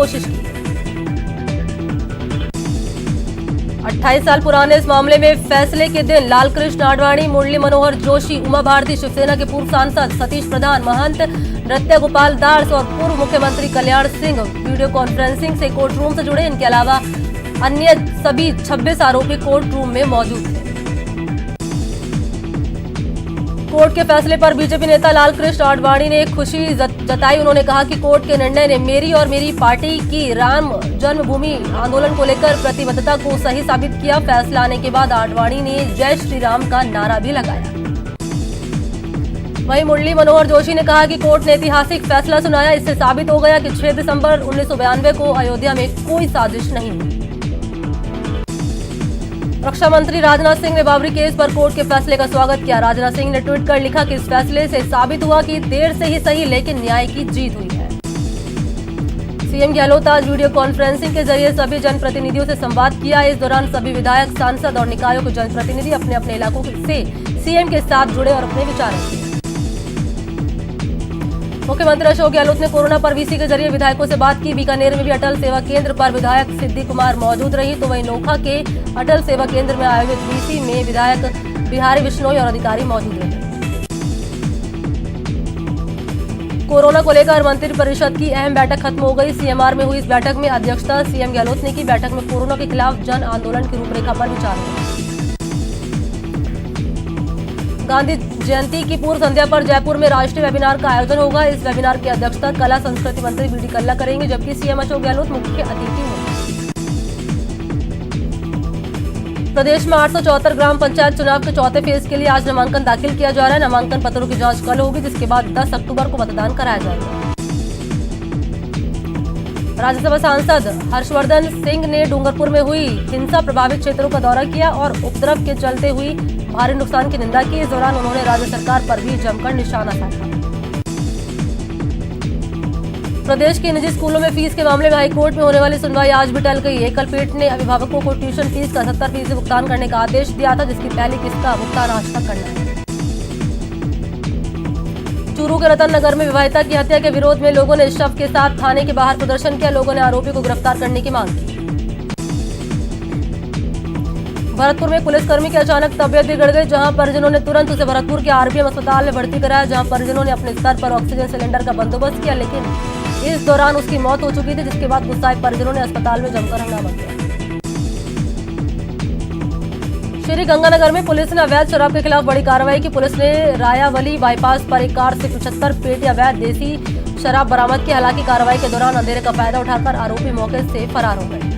कोशिश की। 28 साल पुराने इस मामले में फैसले के दिन लालकृष्ण आडवाणी, मुरली मनोहर जोशी, उमा भारती, शिवसेना के पूर्व सांसद सतीश प्रधान, महंत नृत्य गोपाल दास और पूर्व मुख्यमंत्री कल्याण सिंह वीडियो कॉन्फ्रेंसिंग से कोर्ट रूम से जुड़े। इनके अलावा अन्य सभी 26 आरोपी कोर्ट रूम में मौजूद थे। कोर्ट के फैसले पर बीजेपी नेता लालकृष्ण आडवाणी ने खुशी जताई। उन्होंने कहा कि कोर्ट के निर्णय ने मेरी और मेरी पार्टी की राम जन्मभूमि आंदोलन को लेकर प्रतिबद्धता को सही साबित किया। फैसला आने के बाद आडवाणी ने जय श्री राम का नारा भी लगाया। वहीं मुरली मनोहर जोशी ने कहा कि कोर्ट ने ऐतिहासिक फैसला सुनाया। इससे साबित हो गया कि 6 दिसंबर 1992 को अयोध्या में कोई साजिश नहीं हुई। रक्षा मंत्री राजनाथ सिंह ने बाबरी केस पर कोर्ट के फैसले का स्वागत किया। राजनाथ सिंह ने ट्वीट कर लिखा कि इस फैसले से साबित हुआ कि देर से ही सही लेकिन न्याय की जीत हुई है। सीएम गहलोत आज वीडियो कॉन्फ्रेंसिंग के जरिए सभी जनप्रतिनिधियों से संवाद किया। इस दौरान सभी विधायक, सांसद और निकायों के जनप्रतिनिधि अपने अपने इलाकों से सीएम के साथ जुड़े और अपने विचार रखे। मुख्यमंत्री अशोक गहलोत ने कोरोना पर वीसी के जरिए विधायकों से बात की। बीकानेर में भी अटल सेवा केंद्र पर विधायक सिद्धि कुमार मौजूद रही, तो वहीं नोखा के अटल सेवा केंद्र में आयोजित वीसी में विधायक बिहारी बिश्नोई और अधिकारी मौजूद रहे। कोरोना को लेकर मंत्रिपरिषद की अहम बैठक खत्म हो गई। सीएमआर में हुई इस बैठक में अध्यक्षता सीएम गहलोत ने की। बैठक में कोरोना के खिलाफ जन आंदोलन की रूपरेखा पर विचार हुआ। गांधी जयंती की पूर्व संध्या पर जयपुर में राष्ट्रीय वेबिनार का आयोजन होगा। इस वेबिनार की अध्यक्षता कला संस्कृति मंत्री बीडी कल्ला करेंगे, जबकि सीएम अशोक गहलोत मुख्य अतिथि होंगे। प्रदेश में 874 ग्राम पंचायत चुनाव के चौथे फेज के लिए आज नामांकन दाखिल किया जा रहा है। नामांकन पत्रों की जांच कल होगी, जिसके बाद 10 अक्टूबर को मतदान कराया जाएगा। राज्यसभा सांसद हर्षवर्धन सिंह ने डूंगरपुर में हुई हिंसा प्रभावित क्षेत्रों का दौरा किया और उपद्रव के चलते हुई भारी नुकसान की निंदा की। इस दौरान उन्होंने राज्य सरकार पर भी जमकर निशाना साधा। प्रदेश के निजी स्कूलों में फीस के मामले में हाईकोर्ट में होने वाली सुनवाई आज भी टल गई। एकल पीठ ने अभिभावकों को ट्यूशन फीस का 70% भुगतान करने का आदेश दिया था, जिसकी पहली किस्त का भुगतान आज तक करना है। चूरू के रतन नगर में विवाहिता की हत्या के विरोध में लोगों ने शव के साथ थाने के बाहर प्रदर्शन किया। लोगों ने आरोपी को गिरफ्तार करने की मांग की। भरतपुर में पुलिसकर्मी की अचानक तबियत बिगड़ गई, जहां परिजनों ने तुरंत उसे भरतपुर के आरबीएम अस्पताल में भर्ती कराया, जहां परिजनों ने अपने स्तर पर ऑक्सीजन सिलेंडर का बंदोबस्त किया, लेकिन इस दौरान उसकी मौत हो चुकी थी, जिसके बाद गुस्साए परिजनों ने अस्पताल में जमकर हंगामा किया। श्री गंगानगर में पुलिस ने अवैध शराब के खिलाफ बड़ी कार्रवाई की। पुलिस ने रायावली बाईपास पर एक कार से 75 पेटी अवैध देसी शराब बरामद की। हालांकि कार्रवाई के दौरान अंधेरे का फायदा उठाकर आरोपी मौके से फरार हो गए।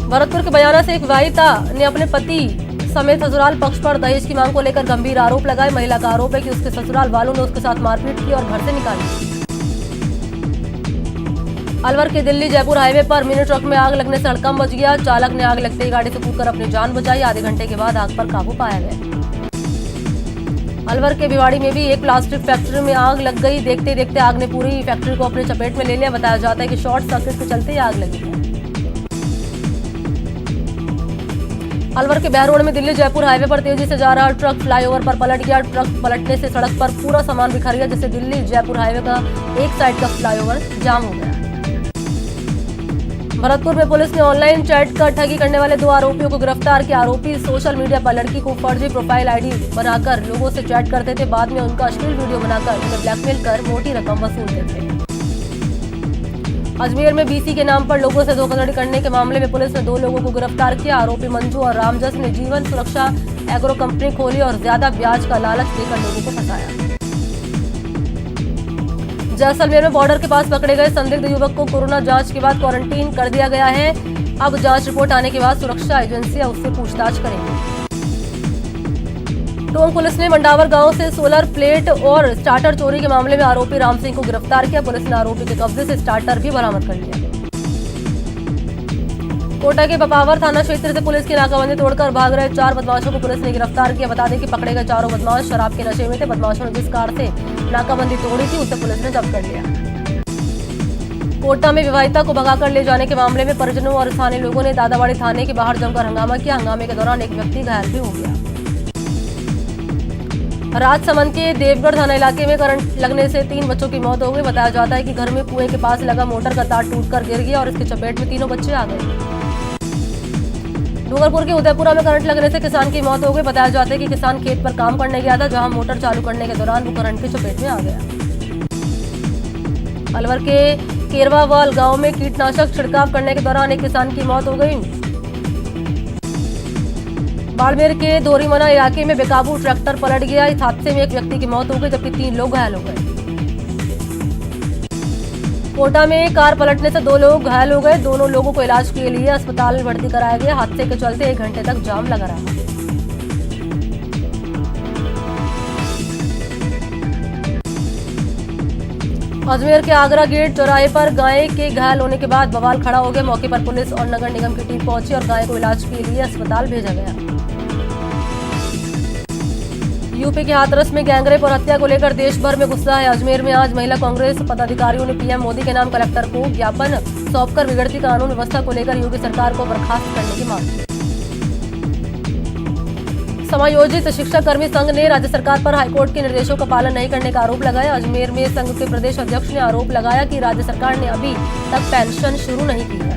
भरतपुर के बयाना से एक विवाहिता ने अपने पति समेत ससुराल पक्ष पर दहेज की मांग को लेकर गंभीर आरोप लगाए। महिला का आरोप है कि उसके ससुराल वालों ने उसके साथ मारपीट की और घर से निकाली। अलवर के दिल्ली जयपुर हाईवे पर मिनी ट्रक में आग लगने से हड़कंप मच गया। चालक ने आग लगते ही गाड़ी से कूदकर अपनी जान बचाई। आधे घंटे के बाद आग पर काबू पाया गया। अलवर के भिवाड़ी में भी एक प्लास्टिक फैक्ट्री में आग लग गई। देखते देखते आग ने पूरी फैक्ट्री को अपने चपेट में ले लिया। बताया जाता है कि शॉर्ट सर्किट के चलते ही आग लगी है। अलवर के बहरोड में दिल्ली जयपुर हाईवे पर तेजी से जा रहा ट्रक फ्लाईओवर पर पलट गया। ट्रक पलटने से सड़क पर पूरा सामान बिखर गया, जिससे दिल्ली जयपुर हाईवे का एक साइड का फ्लाईओवर जाम हो गया। भरतपुर में पुलिस ने ऑनलाइन चैट कर ठगी करने वाले 2 आरोपियों को गिरफ्तार किया। आरोपी सोशल मीडिया पर लड़की को फर्जी प्रोफाइल आईडी बनाकर लोगों से चैट करते थे। बाद में उनका अश्लील वीडियो बनाकर उन्हें ब्लैकमेल कर मोटी रकम वसूलते थे। अजमेर में बीसी के नाम पर लोगों से धोखाधड़ी करने के मामले में पुलिस ने 2 लोगों को गिरफ्तार किया। आरोपी मंजू और रामजस ने जीवन सुरक्षा एग्रो कंपनी खोली और ज्यादा ब्याज का लालच देकर लोगों को फंसाया। जैसलमेर में बॉर्डर के पास पकड़े गए संदिग्ध युवक को कोरोना जांच के बाद क्वारंटीन कर दिया गया है। अब जांच रिपोर्ट आने के बाद सुरक्षा एजेंसियां उससे पूछताछ करेंगी। टोंक पुलिस ने मंडावर गांव से सोलर प्लेट और स्टार्टर चोरी के मामले में आरोपी राम सिंह को गिरफ्तार किया। पुलिस ने आरोपी के कब्जे से स्टार्टर भी बरामद कर लिया। कोटा के बपावर थाना क्षेत्र से पुलिस की नाकाबंदी तोड़कर भाग रहे 4 बदमाशों को पुलिस ने गिरफ्तार किया। बता दें कि पकड़े गए चारों बदमाश शराब के नशे में थे। बदमाशों ने जिस कार से नाकाबंदी तोड़ी थी उसे पुलिस ने जब्त कर लिया। कोटा में विवाहिता को भगाकर ले जाने के मामले में परिजनों और स्थानीय लोगों ने दादावाड़ी थाने के बाहर जमकर हंगामा किया। हंगामे के दौरान एक व्यक्ति घायल भी हो गया। राजसमंद के देवगढ़ थाना इलाके में करंट लगने से 3 बच्चों की मौत हो गई। बताया जाता है कि घर में कुएं के पास लगा मोटर का तार टूटकर गिर गया और इसकी चपेट में तीनों बच्चे आ गए। डूंगरपुर के उदयपुरा में करंट लगने से किसान की मौत हो गई। बताया जाता है कि किसान खेत पर काम करने गया था, जहां मोटर चालू करने के दौरान वो करंट की चपेट में आ गया। अलवर के केरवावाल गांव में कीटनाशक छिड़काव करने के दौरान एक किसान की मौत हो गई। बाड़मेर के दोरीमना इलाके में बेकाबू ट्रैक्टर पलट गया। इस हादसे में एक व्यक्ति की मौत हो गई जबकि 3 लोग घायल हो गए। कोटा में कार पलटने से 2 लोग घायल हो गए। दोनों लोगों को इलाज के लिए अस्पताल में भर्ती कराया गया। हादसे के चलते 1 घंटे तक जाम लगा रहा। अजमेर के आगरा गेट चौराहे पर गाय के घायल होने के बाद बवाल खड़ा हो गया। मौके पर पुलिस और नगर निगम की टीम पहुंची और गाय को इलाज के लिए अस्पताल भेजा गया। यूपी के हाथरस में गैंगरेप और हत्या को लेकर देश भर में गुस्सा है। अजमेर में आज महिला कांग्रेस पदाधिकारियों ने पीएम मोदी के नाम कलेक्टर को ज्ञापन सौंपकर बिगड़ती कानून व्यवस्था को लेकर योगी सरकार को बर्खास्त करने की मांग की। समायोजित शिक्षक कर्मी संघ ने राज्य सरकार पर हाईकोर्ट के निर्देशों का पालन नहीं करने का आरोप लगाया। अजमेर में संघ के प्रदेश अध्यक्ष ने आरोप लगाया कि राज्य सरकार ने अभी तक पेंशन शुरू नहीं की है।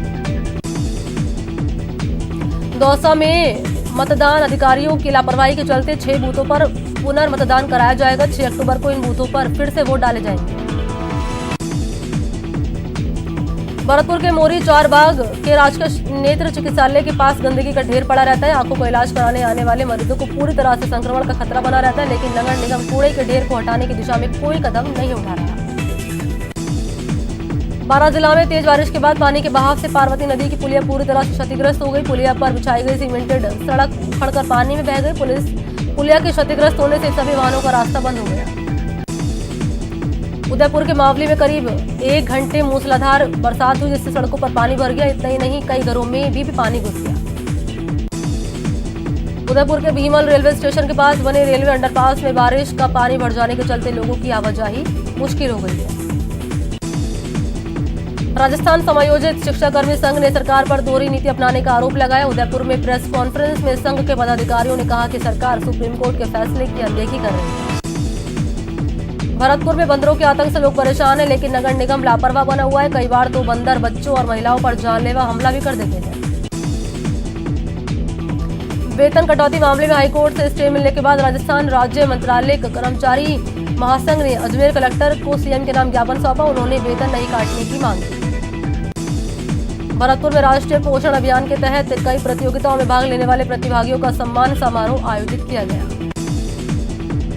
दौसा में मतदान अधिकारियों की लापरवाही के चलते 6 बूथों पर पुनर्मतदान कराया जाएगा। 6 अक्टूबर को इन बूथों पर फिर से वोट डाले जाएंगे। भरतपुर के मोरी चारबाग के राजकीय नेत्र चिकित्सालय के पास गंदगी का ढेर पड़ा रहता है। आंखों को इलाज कराने आने वाले मरीजों को पूरी तरह से संक्रमण का खतरा बना रहता है, लेकिन नगर निगम कूड़े के ढेर को हटाने की दिशा में कोई कदम नहीं उठा रहा। बारां जिला में तेज बारिश के बाद पानी के बहाव से पार्वती नदी की पुलिया पूरी तरह से क्षतिग्रस्त हो गई। पुलिया पर बिछाई गई सीमेंटेड सड़क उखड़कर पानी में बह गई। पुलिया के क्षतिग्रस्त होने से सभी वाहनों का रास्ता बंद हो गया। उदयपुर के मावली में करीब 1 घंटे मूसलाधार बरसात हुई, जिससे सड़कों पर पानी भर गया। इतना ही नहीं, कई घरों में भी पानी घुस गया। उदयपुर के भीमल रेलवे स्टेशन के पास बने रेलवे अंडरपास में बारिश का पानी भर जाने के चलते लोगों की आवाजाही मुश्किल हो गई है। राजस्थान समायोजित शिक्षा कर्मी संघ ने सरकार पर दोहरी नीति अपनाने का आरोप लगाया। उदयपुर में प्रेस कॉन्फ्रेंस में संघ के पदाधिकारियों ने कहा कि सरकार सुप्रीम कोर्ट के फैसले की अनदेखी कर रही है। भरतपुर में बंदरों के आतंक से लोग परेशान हैं, लेकिन नगर निगम लापरवाह बना हुआ है। कई बार तो बंदर बच्चों और महिलाओं पर जानलेवा हमला भी कर देते हैं। वेतन कटौती मामले में हाईकोर्ट से स्टे मिलने के बाद राजस्थान राज्य मंत्रालय कर्मचारी महासंघ ने अजमेर कलेक्टर को सीएम के नाम ज्ञापन सौंपा। उन्होंने वेतन नहीं काटने की मांग की। भरतपुर में राष्ट्रीय पोषण अभियान के तहत कई प्रतियोगिताओं में भाग लेने वाले प्रतिभागियों का सम्मान समारोह आयोजित किया गया।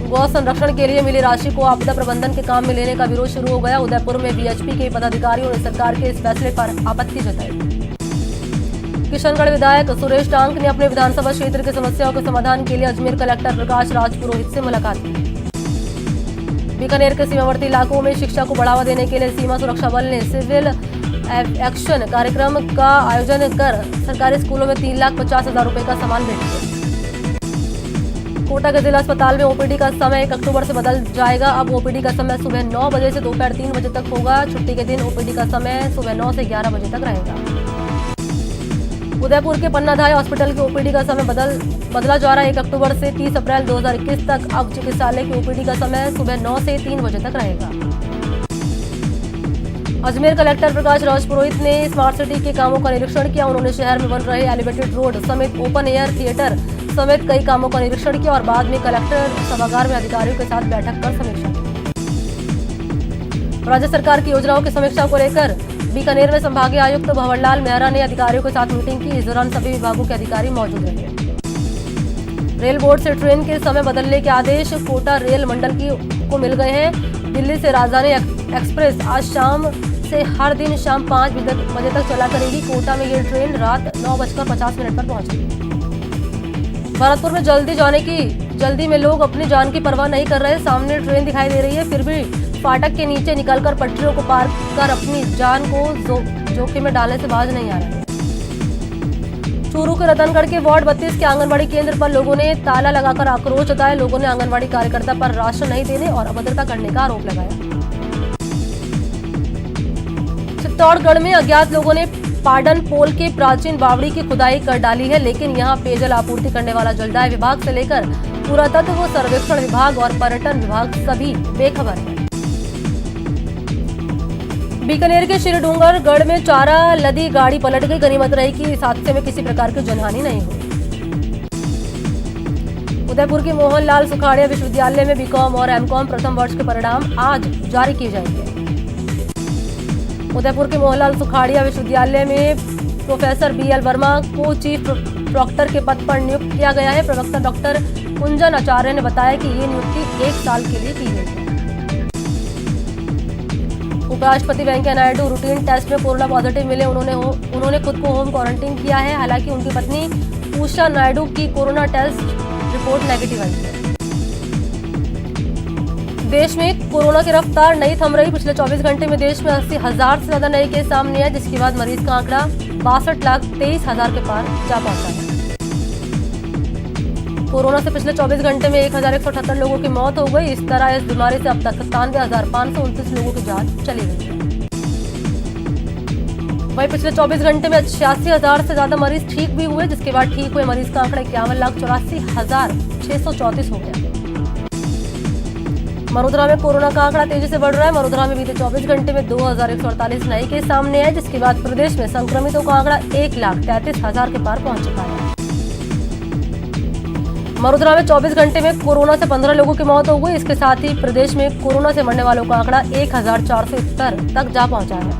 गौ संरक्षण के लिए मिली राशि को आपदा प्रबंधन के काम में लेने का विरोध शुरू हो गया। उदयपुर में बीएचपी के पदाधिकारियों ने सरकार के इस फैसले पर आपत्ति जताई। किशनगढ़ विधायक सुरेश टांक ने अपने विधानसभा क्षेत्र की समस्याओं के समाधान के लिए अजमेर कलेक्टर प्रकाश राज पुरोहित से मुलाकात की। बीकानेर के सीमावर्ती इलाकों में शिक्षा को बढ़ावा देने के लिए सीमा सुरक्षा बल ने सिविल एक्शन कार्यक्रम का आयोजन कर सरकारी स्कूलों में 3,50,000 रुपए का सामान भेंट किया। कोटा के जिला अस्पताल में ओपीडी का समय 1 अक्टूबर से बदल जाएगा। अब ओपीडी का समय सुबह 9 बजे से दोपहर 3 बजे तक होगा। छुट्टी के दिन ओपीडी का समय सुबह 9 से 11 बजे तक रहेगा। उदयपुर के पन्नाधाय हॉस्पिटल के ओपीडी का समय बदला जा रहा है। 1 अक्टूबर से 30 अप्रैल 2021 तक अब चिकित्सालय के ओपीडी का समय सुबह 9 से 3 बजे तक रहेगा। अजमेर कलेक्टर प्रकाश राज पुरोहित ने स्मार्ट सिटी के कामों का निरीक्षण किया। उन्होंने शहर में बन रहे एलिवेटेड रोड समेत ओपन एयर थिएटर समेत कई कामों का निरीक्षण किया और बाद में कलेक्टर सभागार में अधिकारियों के साथ बैठक कर समीक्षा की। राज्य सरकार की योजनाओं की समीक्षा को लेकर बीकानेर में संभागीय आयुक्त भंवरलाल मेहरा ने अधिकारियों के साथ मीटिंग की। इस दौरान सभी विभागों के अधिकारी मौजूद रहे। रेल बोर्ड से ट्रेन के समय बदलने के आदेश कोटा रेल मंडल को मिल गए हैं। दिल्ली से राजधानी एक्सप्रेस आज शाम से हर दिन शाम 5 बजे तक चला करेगी। कोटा में ये ट्रेन रात 9:50 पर पहुंचेगी। भरतपुर में जल्दी में लोग अपनी जान की परवाह नहीं कर रहे। सामने ट्रेन दिखाई दे रही है, फिर भी फाटक के नीचे निकलकर पटरियों को पार कर अपनी जान को जोखिम में डालने से बाज नहीं आ रहे। चूरू के रतनगढ़ के वार्ड 32 के आंगनबाड़ी केंद्र पर लोगों ने ताला लगाकर आक्रोश जताया। लोगों ने आंगनबाड़ी कार्यकर्ता पर राशन नहीं देने और अभद्रता करने का आरोप लगाया। चित्तौड़गढ़ में अज्ञात लोगों ने पाडन पोल के प्राचीन बावड़ी की खुदाई कर डाली है, लेकिन यहां पेयजल आपूर्ति करने वाला जलदाय विभाग से लेकर पुरातत्व, सर्वेक्षण विभाग और पर्यटन विभाग सभी बेखबर है। बीकानेर के श्रीडूंगरगढ़ में चारा लदी गाड़ी पलट गई। गनीमत रही कि इस हादसे में किसी प्रकार की जनहानि नहीं हुई। उदयपुर के मोहनलाल सुखाड़िया विश्वविद्यालय में बीकॉम और एमकॉम प्रथम वर्ष के परिणाम आज जारी किए जाएंगे। उदयपुर के मोहनलाल सुखाड़िया विश्वविद्यालय में प्रोफेसर BL वर्मा को चीफ प्रॉक्टर के पद पर नियुक्त किया गया है। प्रवक्ता डॉक्टर कुंजन आचार्य ने बताया कि ये नियुक्ति 1 साल के लिए की गई है। उपराष्ट्रपति वेंकैया नायडू रूटीन टेस्ट में कोरोना पॉजिटिव मिले। उन्होंने खुद को होम क्वारंटीन किया है। हालांकि उनकी पत्नी उषा नायडू की कोरोना टेस्ट रिपोर्ट नेगेटिव आई है। देश में कोरोना की रफ्तार नहीं थम रही। पिछले 24 घंटे में देश में 80,000 से ज्यादा नए केस सामने आए, जिसके बाद मरीज का आंकड़ा 62,23,000 के पार जा पहुंचा है। कोरोना से पिछले 24 घंटे में 1,178 लोगों की मौत हो गई। इस तरह इस बीमारी से अब तक 97,529 लोगों की जान चली गई है। वहीं पिछले 24 घंटे में 86,000 से ज्यादा मरीज ठीक भी हुए, जिसके बाद ठीक हुए मरीज का आंकड़ा 51,84,634 हो गया। मरोदरा में कोरोना का आंकड़ा तेजी से बढ़ रहा है। मरोदरा में बीते 24 घंटे में 2,148 नए केस सामने आए, जिसके बाद प्रदेश में संक्रमितों का आंकड़ा 1,33,000 के पार पहुंच चुका है। मरोदरा में 24 घंटे में कोरोना से 15 लोगों की मौत हो गई। इसके साथ ही प्रदेश में कोरोना से मरने वालों का आंकड़ा 1,470 तक जा पहुंचा है।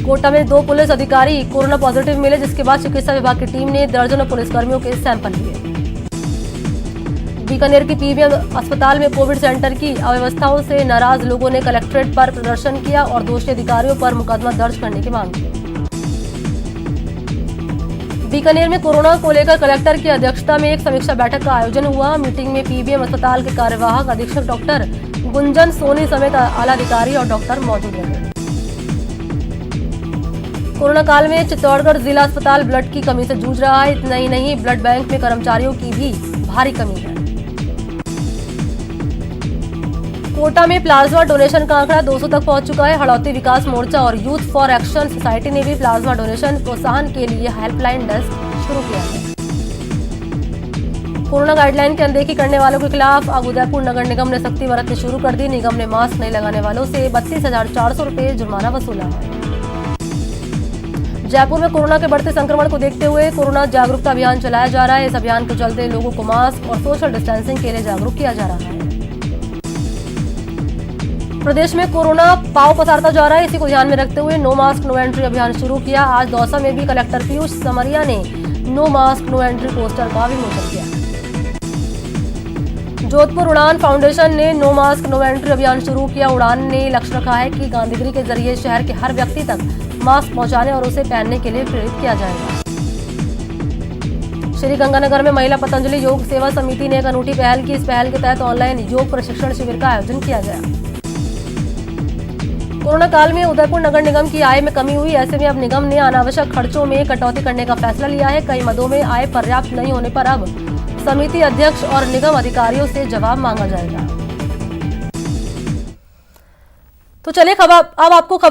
कोटा में 2 पुलिस अधिकारी कोरोना पॉजिटिव मिले, जिसके बाद चिकित्सा विभाग की टीम ने दर्जनों पुलिसकर्मियों के सैंपल लिए। बीकानेर की PBM अस्पताल में कोविड सेंटर की अव्यवस्थाओं से नाराज लोगों ने कलेक्ट्रेट पर प्रदर्शन किया और दोषी अधिकारियों पर मुकदमा दर्ज करने की मांग की। बीकानेर में कोरोना को लेकर कलेक्टर की अध्यक्षता में एक समीक्षा बैठक का आयोजन हुआ। मीटिंग में PBM अस्पताल के कार्यवाहक अधीक्षक डॉक्टर गुंजन सोनी समेत आला अधिकारी और डॉक्टर मौजूद रहे। कोरोना काल में चित्तौड़गढ़ जिला अस्पताल ब्लड की कमी से जूझ रहा है। इतना ही नहीं, ब्लड बैंक में कर्मचारियों की भी भारी कमी है। कोटा में प्लाज्मा डोनेशन का आंकड़ा 200 तक पहुंच चुका है। हड़ौती विकास मोर्चा और यूथ फॉर एक्शन सोसाइटी ने भी प्लाज्मा डोनेशन प्रोत्साहन के लिए हेल्पलाइन डेस्क शुरू किया है। कोरोना गाइडलाइन की अनदेखी करने वालों के खिलाफ अब उदयपुर नगर निगम ने सख्ती बरतनी शुरू कर दी। निगम ने मास्क नहीं लगाने वालों से 32,400 रुपये जुर्माना वसूला है। जयपुर में कोरोना के बढ़ते संक्रमण को देखते हुए कोरोना जागरूकता अभियान चलाया जा रहा है। इस अभियान के चलते लोगों को मास्क और सोशल डिस्टेंसिंग के लिए जागरूक किया जा रहा है। प्रदेश में कोरोना पांव पसारता जा रहा है। इसी को ध्यान में रखते हुए नो मास्क नो एंट्री अभियान शुरू किया। आज दौसा में भी कलेक्टर पीयूष समरिया ने no mask no entry poster का विमोचन किया। जोधपुर उड़ान फाउंडेशन ने नो मास्क नो एंट्री अभियान शुरू किया। उड़ान ने लक्ष्य रखा है कि गांधीगिरी के जरिए शहर के हर व्यक्ति तक मास्क पहुंचाने और उसे पहनने के लिए प्रेरित किया जाएगा। श्री गंगानगर में महिला पतंजलि योग सेवा समिति ने एक अनूठी पहल की। इस पहल के तहत ऑनलाइन योग प्रशिक्षण शिविर का आयोजन किया गया। कोरोना काल में उदयपुर नगर निगम की आय में कमी हुई। ऐसे में अब निगम ने अनावश्यक खर्चों में कटौती करने का फैसला लिया है। कई मदों में आय पर्याप्त नहीं होने पर अब समिति अध्यक्ष और निगम अधिकारियों से जवाब मांगा जाएगा। तो चलिए अब आपको